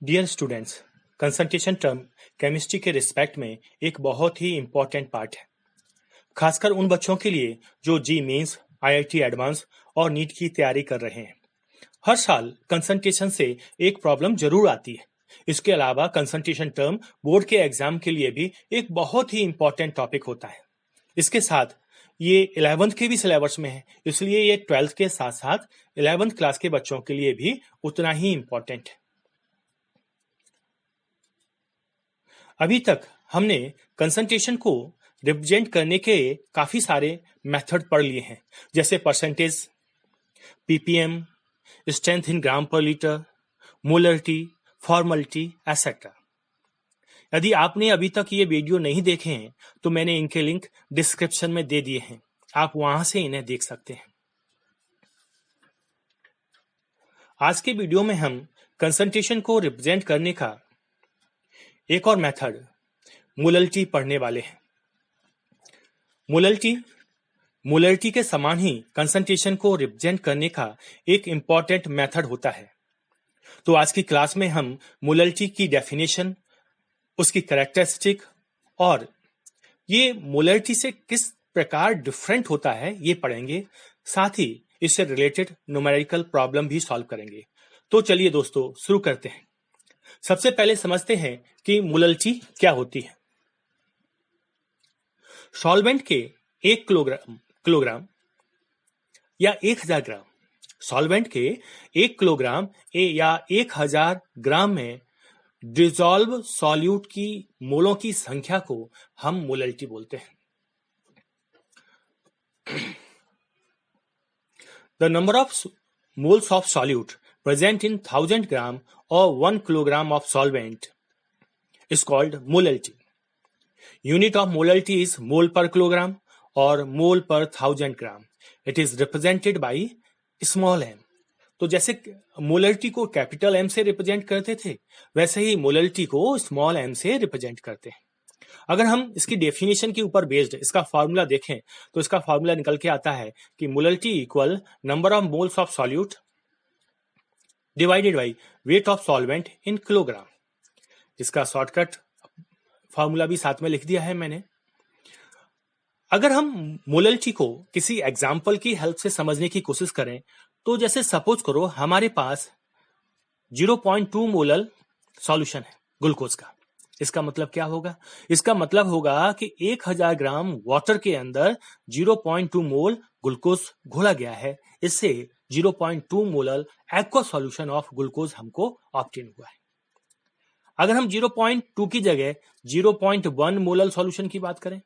Dear students, concentration term chemistry के respect में एक बहुत ही इम्पोर्टेंट पार्ट है, खासकर उन बच्चों के लिए जो जी मेंस, आईआईटी एडवांस और नीट की तैयारी कर रहे हैं। हर साल कंसंट्रेशन से एक प्रॉब्लम जरूर आती है। इसके अलावा कंसंट्रेशन टर्म बोर्ड के एग्जाम के लिए भी एक बहुत ही इम्पोर्टेंट टॉपिक होता है। इसके साथ ये 11th के भी सिलेबस में है, इसलिए ये 12th के साथ साथ 11th क्लास के बच्चों के लिए भी उतना ही इम्पोर्टेंट है। अभी तक हमने कंसंट्रेशन को रिप्रेजेंट करने के काफी सारे मेथड पढ़ लिए हैं, जैसे परसेंटेज, पीपीएम, स्ट्रेंथ इन ग्राम पर लीटर, मोलरिटी, फॉर्मलिटी एसेट्रा। यदि आपने अभी तक ये वीडियो नहीं देखे हैं तो मैंने इनके लिंक डिस्क्रिप्शन में दे दिए हैं, आप वहां से इन्हें देख सकते हैं। आज के वीडियो में हम कंसंट्रेशन को रिप्रेजेंट करने का एक और मेथड मोलरिटी पढ़ने वाले हैं। मोलरिटी के समान ही कंसंट्रेशन को रिप्रेजेंट करने का एक इंपॉर्टेंट मेथड होता है। तो आज की क्लास में हम मोलरिटी की डेफिनेशन, उसकी कैरेक्टरिस्टिक और ये मोलरिटी से किस प्रकार डिफरेंट होता है ये पढ़ेंगे। साथ ही इससे रिलेटेड न्यूमेरिकल प्रॉब्लम भी सॉल्व करेंगे। तो चलिए दोस्तों शुरू करते हैं। सबसे पहले समझते हैं कि मोलरिटी क्या होती है। सॉल्वेंट के 1 किलोग्राम या 1000 ग्राम, सॉल्वेंट के 1 किलोग्राम या 1000 ग्राम में डिसॉल्व सॉल्यूट की मोलों की संख्या को हम मोलरिटी बोलते हैं। The number of moles of solute present in 1000 gram or 1 kilogram of solvent is called molarity. Unit of molarity is mole per kilogram or mole per 1000 gram. It is represented by small m. तो जैसे molarity को capital M से represent करते थे, वैसे ही molarity को small M से represent करते हैं। अगर हम इसकी डेफिनेशन के ऊपर बेस्ड इसका फॉर्मूला देखें तो इसका फॉर्मूला निकल के आता है कि molarity equal number of moles of solute divided by weight of solvent in kilogram. इसका शॉर्टकट फॉर्मूला भी साथ में लिख दिया है मैंने। अगर हम मोलरिटी को किसी एग्जाम्पल की हेल्प से समझने की कोशिश करें तो जैसे सपोज करो हमारे पास 0.2 मोलल सॉल्यूशन है ग्लूकोज का। इसका मतलब क्या होगा? इसका मतलब होगा कि 1000 ग्राम वाटर के अंदर 0.2 मोल ग्लूकोज घोला गया है। इससे 0.2 molal aqua solution of glucose हमको ऑब्टेन हुआ है। अगर हम 0.2 की जगह 0.1 मोलल सॉल्यूशन की बात करें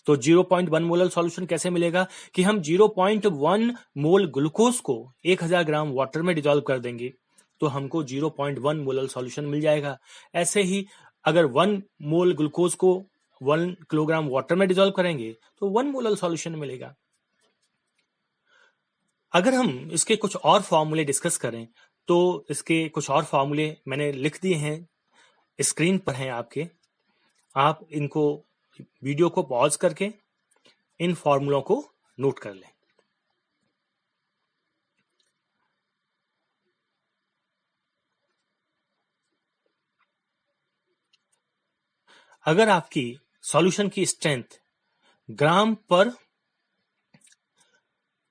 तो 0.1 मोलल सॉल्यूशन कैसे मिलेगा कि हम 0.1 मोल ग्लूकोज को 1000 ग्राम वाटर में डिसॉल्व कर देंगे तो हमको 0.1 मोलल सॉल्यूशन मिल जाएगा। ऐसे ही अगर 1 मोल ग्लूकोज को 1 किलोग्राम वाटर में डिसॉल्व करेंगे तो 1 मोलल सॉल्यूशन मिलेगा। अगर हम इसके कुछ और फॉर्मूले डिस्कस करें तो इसके कुछ और फॉर्मूले मैंने लिख दिए हैं, स्क्रीन पर हैं आपके। आप इनको वीडियो को पॉज करके इन फॉर्मूलों को नोट कर लें। अगर आपकी सॉल्यूशन की स्ट्रेंथ ग्राम पर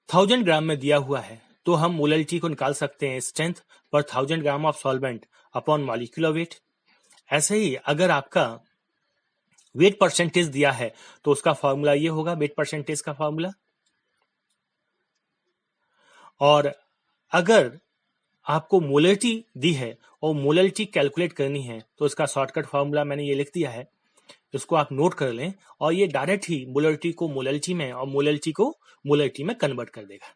1000 ग्राम में दिया हुआ है तो हम मोलरिटी को निकाल सकते हैं स्ट्रेंथ पर 1000 gram of solvent upon molecular weight. ऐसे ही अगर आपका वेट परसेंटेज दिया है तो उसका फॉर्मूला ये होगा, वेट परसेंटेज का फॉर्मूला। और अगर आपको मोलरिटी दी है और मोलरिटी कैलकुलेट करनी है तो इसका शॉर्टकट फॉर्मूला मैंने ये लिख दिया है, इसको आप नोट कर लें और ये डायरेक्ट ही मोलरिटी को मोलरिटी में और मोलरिटी को मोलरिटी में कन्वर्ट कर देगा।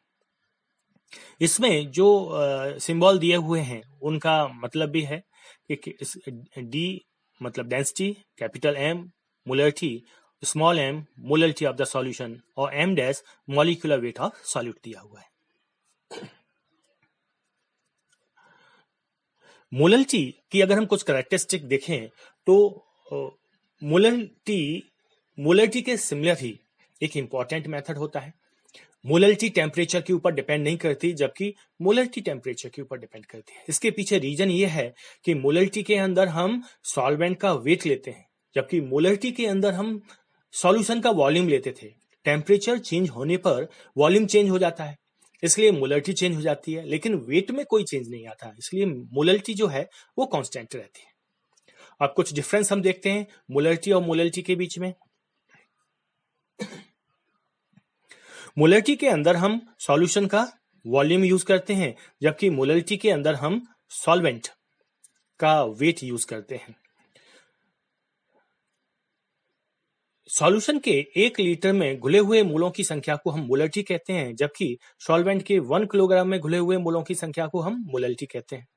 इसमें जो सिंबल दिए हुए हैं उनका मतलब भी है कि डी मतलब density, capital M molarity, small M molarity of the solution और M dash molecular weight of solute दिया हुआ है। मोलरिटी की अगर हम कुछ कैरेक्टरिस्टिक देखें तो मोलरिटी के सिमिलर ही एक इंपॉर्टेंट मेथड होता है मोलरिटी टेम्परेचर के ऊपर डिपेंड नहीं करती, जबकि मोलरिटी टेम्परेचर के ऊपर डिपेंड करती है। इसके पीछे रीजन ये है कि मोलरिटी के अंदर हम सॉल्वेंट का वेट लेते हैं, जबकि मोलरिटी के अंदर हम सॉल्यूशन का वॉल्यूम लेते थे। टेम्परेचर चेंज होने पर वॉल्यूम चेंज हो जाता है, इसलिए मोलरिटी चेंज हो जाती है, लेकिन वेट में कोई चेंज नहीं आता, इसलिए मोलरिटी जो है वो कांस्टेंट रहती है। अब कुछ डिफरेंस हम देखते हैं मोलरिटी और मोलरिटी के बीच में। मोलरिटी के अंदर हम सॉल्यूशन का वॉल्यूम यूज करते हैं, जबकि मोलरिटी के अंदर हम सॉल्वेंट का वेट यूज करते हैं। सॉल्यूशन के 1 लीटर में घुले हुए मोलों की संख्या को हम मोलरिटी कहते हैं, जबकि सॉल्वेंट के 1 किलोग्राम में घुले हुए मोलों की संख्या को हम मोलरिटी कहते हैं।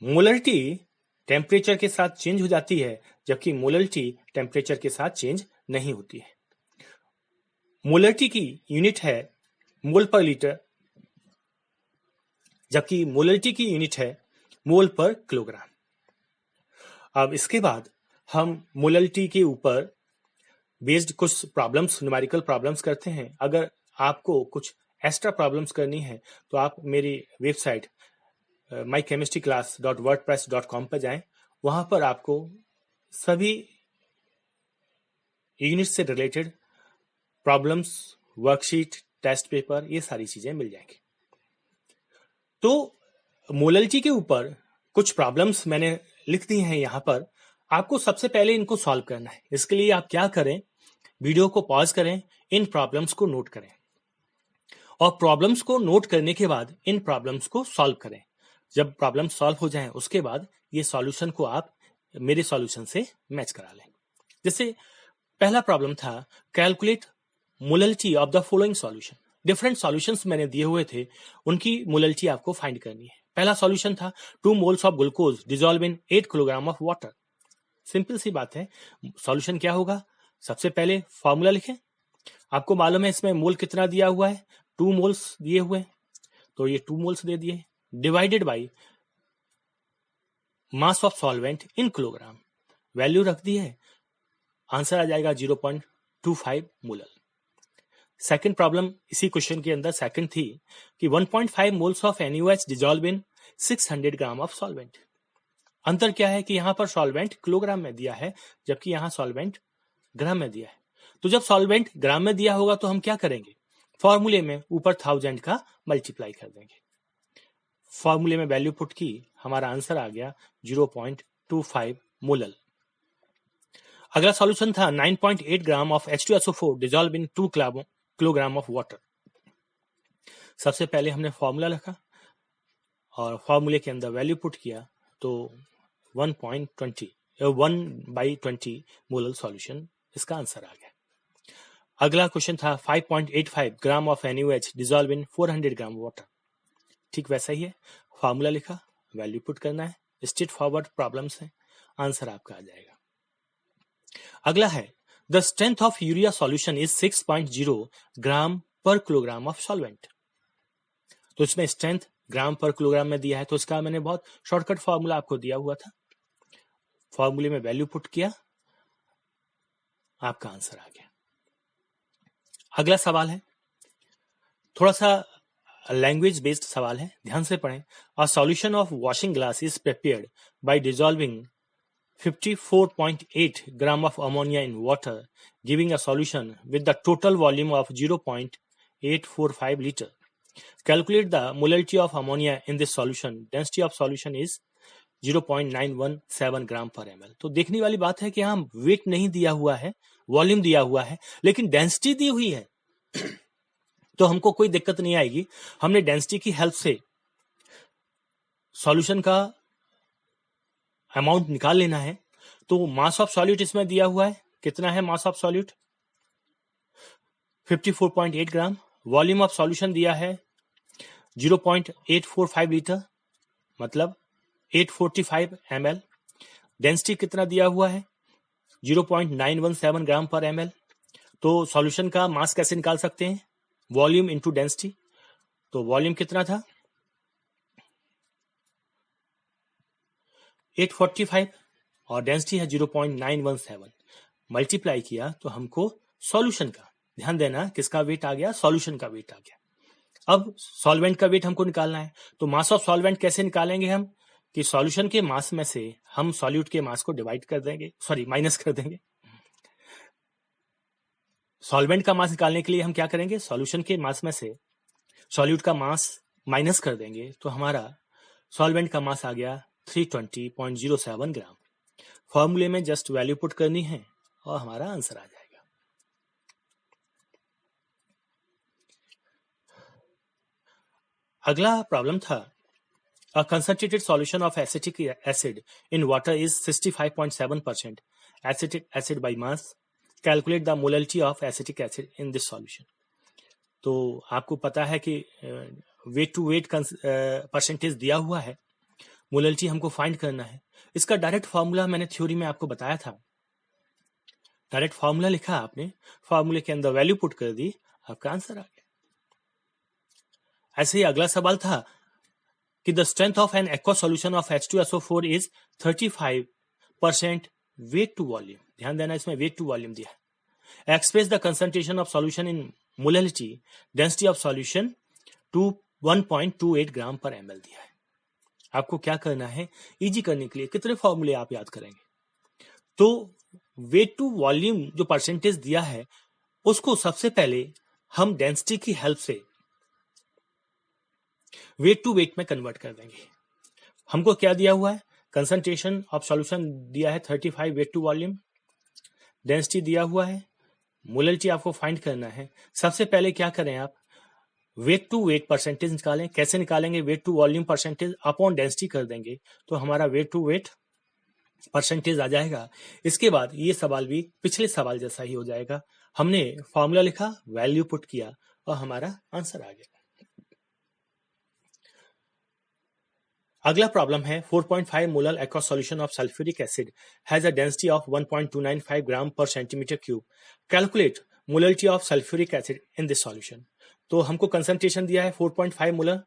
मोलरिटी टेम्परेचर के साथ चेंज हो जाती है, जबकि मोलरिटी टेम्परेचर के साथ चेंज नहीं होती है। मोलरिटी की यूनिट है मोल पर लीटर, जबकि मोलरिटी की यूनिट है मोल पर किलोग्राम। अब इसके बाद हम मोलरिटी के ऊपर बेस्ड कुछ प्रॉब्लम्स, न्यूमेरिकल प्रॉब्लम्स करते हैं। अगर आपको कुछ एक्स्ट्रा प्रॉब्लम्स करनी है तो आप मेरी वेबसाइट mychemistryclass.wordpress.com पर जाएं। वहां पर आपको सभी यूनिट से related problems, worksheet, test paper, ये सारी चीजें मिल जाएंगी। तो मोलरिटी के ऊपर कुछ प्रॉब्लम्स मैंने लिख दी हैं यहाँ पर। आपको सबसे पहले इनको सॉल्व करना है। इसके लिए आप क्या करें, वीडियो को पॉज करें, इन प्रॉब्लम्स को नोट करें और प्रॉब्लम्स को नोट करने के बाद इन प्रॉब्लम्स को सॉल्व करें। जब प्रॉब्लम सॉल्व हो जाएं उसके बाद ये सॉल्यूशन को आप मेरे सॉल्यूशन से मैच करा लें। जैसे पहला प्रॉब्लम था, calculate molarity of the following solution. Different solutions मैंने दिए हुए थे, उनकी मोलरिटी आपको फाइंड करनी है। पहला सॉल्यूशन था 2 moles of glucose dissolve in 8 kilogram of water. Simple सी बात है, सॉल्यूशन क्या होगा, सबसे पहले फॉर्मूला लिखें। आपको मालूम है इसमें मोल कितना दिया हुआ है, 2 मोल्स दिए हुए हैं, तो ये 2 मोल्स दे दिए, divided by mass of solvent in kilogram, value रख दी है, आंसर आ जाएगा 0.25 मोलर। सेकंड प्रॉब्लम इसी क्वेश्चन के अंदर सेकंड थी कि 1.5 moles of NaOH dissolve in 600 gram of solvent. अंतर क्या है कि यहां पर सॉल्वेंट किलोग्राम में दिया है, जबकि यहां सॉल्वेंट ग्राम में दिया है। तो जब सॉल्वेंट ग्राम में दिया होगा तो हम क्या करेंगे, फॉर्मूले में ऊपर 1000 का मल्टीप्लाई कर देंगे। फॉर्मूले में वैल्यू पुट की, हमारा आंसर आ गया 0.25 मोलर। अगला सॉल्यूशन था 9.8 gram of H2SO4 dissolve in 2 kilogram of water. सबसे पहले हमने फॉर्मूला लिखा और फॉर्मूले के अंदर वैल्यू पुट किया, तो 1/20 मोलर सॉल्यूशन इसका आंसर आ गया। अगला क्वेश्चन था 5.85 gram of NaOH dissolve in 400 gram water. ठीक वैसा ही है, फॉर्मूला लिखा, वैल्यू पुट करना है, स्ट्रेट फॉरवर्ड प्रॉब्लम्स है, आंसर आपका आ जाएगा। अगला है the strength of urea solution is 6.0 ग्राम पर किलोग्राम ऑफ सॉल्वेंट। तो इसमें स्ट्रेंथ ग्राम पर किलोग्राम में दिया है, तो इसका मैंने बहुत शॉर्टकट फॉर्मूला आपको दिया हुआ था, फॉर्मूले में वैल्यू पुट किया, आपका आंसर आ गया। अगला सवाल है, थोड़ा सा लैंग्वेज बेस्ड सवाल है, ध्यान से पढ़ें। A solution of washing glass is prepared by dissolving 54.8 gram of ammonia in water, giving a solution with the total volume of 0.845 liter. Calculate the molarity of ammonia in this solution. Density of solution is 0.917 gram per ml. तो देखने वाली बात है कि यहाँ wait नहीं दिया हुआ है, वॉल्यूम दिया हुआ है, लेकिन डेंसिटी दी हुई है। तो हमको कोई दिक्कत नहीं आएगी। हमने डेंसिटी की हेल्प से सॉल्यूशन का अमाउंट निकाल लेना है। तो मास ऑफ सॉल्यूट इसमें दिया हुआ है, कितना है mass of solute, 54.8 gram. Volume of solution दिया है 0.845 लीटर, मतलब 845 ml। डेंसिटी कितना दिया हुआ है, 0.917 ग्राम पर ml। तो सॉल्यूशन का मास कैसे निकाल सकते हैं, वॉल्यूम इनटू डेंसिटी। तो वॉल्यूम कितना था 845 और डेंसिटी है 0.917, मल्टीप्लाई किया तो हमको सॉल्यूशन का ध्यान देना, किसका वेट आ गया? सॉल्यूशन का वेट आ गया। अब सॉल्वेंट का वेट हमको निकालना है, तो मास ऑफ सॉल्वेंट कैसे निकालेंगे हम? कि सॉल्यूशन के मास में से हम सॉल्यूट के मास को डिवाइड कर देंगे, सॉरी माइनस कर देंगे। सॉल्वेंट का मास निकालने के लिए हम क्या करेंगे? सॉल्यूशन के मास में से सॉल्यूट का मास माइनस कर देंगे, तो हमारा सॉल्वेंट का मास आ गया 320.07 ग्राम। फॉर्मूले में जस्ट वैल्यू पुट करनी है और हमारा आंसर आ जाएगा। अगला प्रॉब्लम था, a concentrated solution of acetic acid in water is 65.7% acetic acid by mass. Calculate the molality of acetic acid in this solution. तो आपको पता है कि वेट टू वेट परसेंटेज दिया हुआ है, मोलैलिटी हमको फाइंड करना है। इसका डायरेक्ट फार्मूला मैंने थ्योरी में आपको बताया था। डायरेक्ट फार्मूला लिखा आपने, फार्मूले के अंदर वैल्यू पुट कर दी, आपका आंसर आ गया। ऐसे ही अगला सवाल था कि the strength of an aqua solution of H2SO4 is 35% weight to volume. ध्यान देना, इसमें वेट टू वॉल्यूम दिया है। Express the concentration of solution in molality, density of solution to 1.28 gram per ml दिया है। आपको क्या करना है? इजी करने के लिए कितने फॉर्मूले आप याद करेंगे? तो वेट टू वॉल्यूम जो परसेंटेज दिया है, उसको सबसे पहले हम डेंसिटी की हेल्प से वेट टू वेट में कन्वर्ट कर देंगे। हमको क्या दिया हुआ है? कंसंट्रेशन ऑफ सॉल्यूशन दिया है 35 वेट टू वॉल्यूम, डेंसिटी दिया हुआ है, मोलैलिटी आपको फाइंड करना है। सबसे पहले क्या करें आप? वेट टू वेट परसेंटेज निकालें। कैसे निकालेंगे? Weight to volume percentage upon density कर देंगे, तो हमारा वेट टू वेट परसेंटेज आ जाएगा। इसके बाद ये सवाल भी पिछले सवाल जैसा ही हो जाएगा। हमने फॉर्मूला लिखा, वैल्यू पुट किया और हमारा आंसर आ गया। अगला प्रॉब्लम है 4.5 molar aqua solution of sulphuric acid has a density of 1.295 ग्राम पर centimetre cube. Calculate molarity of sulphuric acid in this solution. तो हमको कंसंट्रेशन दिया है 4.5 मोलर,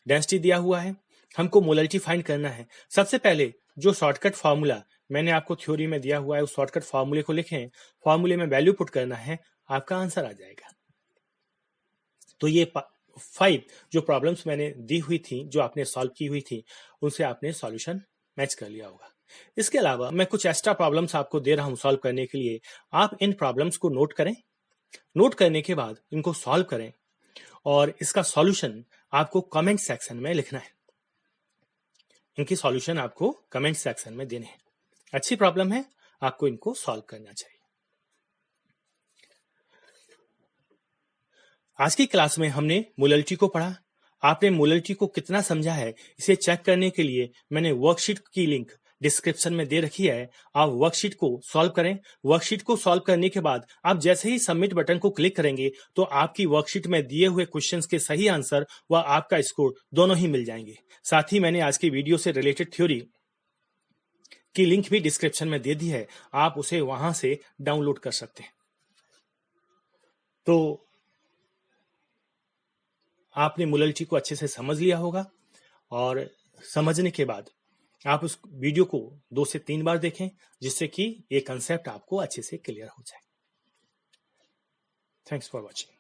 डेंसिटी दिया हुआ है, हमको मोलरिटी फाइंड करना है। सबसे पहले जो शॉर्टकट फार्मूला मैंने आपको थ्योरी में दिया हुआ है, उस शॉर्टकट फार्मूले को लिखें, फार्मूले में वैल्यू पुट करना है, आपका आंसर आ जाएगा। तो ये 5 जो प्रॉब्लम्स मैंने दी हुई थी, जो आपने सॉल्व की हुई थी, उनसे आपने सॉल्यूशन मैच कर लिया होगा। इसके अलावा मैं कुछ एक्स्ट्रा प्रॉब्लम्स आपको दे रहा हूं सॉल्व करने के लिए। आप इन प्रॉब्लम्स को नोट करें, नोट करने के बाद इनको सॉल्व करें और इसका सॉल्यूशन आपको कमेंट सेक्शन में लिखना है। इनकी सॉल्यूशन आपको कमेंट सेक्शन में देने हैं। अच्छी प्रॉब्लम है, आपको इनको सॉल्व करना चाहिए। आज की क्लास में हमने मोलरिटी को पढ़ा। आपने मोलरिटी को कितना समझा है, इसे चेक करने के लिए मैंने वर्कशीट की लिंक डिस्क्रिप्शन में दे रखी है। आप वर्कशीट को सॉल्व करें। वर्कशीट को सॉल्व करने के बाद आप जैसे ही सबमिट बटन को क्लिक करेंगे, तो आपकी वर्कशीट में दिए हुए क्वेश्चंस के सही आंसर व आपका स्कोर दोनों ही मिल जाएंगे। साथ ही मैंने आज की वीडियो से रिलेटेड थ्योरी की लिंक भी डिस्क्रिप्शन में दे दी है, आप उसे वहां से डाउनलोड कर सकते हैं। तो आपने मोलरिटी को अच्छे से समझ लिया होगा और समझने के बाद आप उस वीडियो को 2 से 3 बार देखें, जिससे कि ये कंसेप्ट आपको अच्छे से क्लियर हो जाए। Thanks for watching.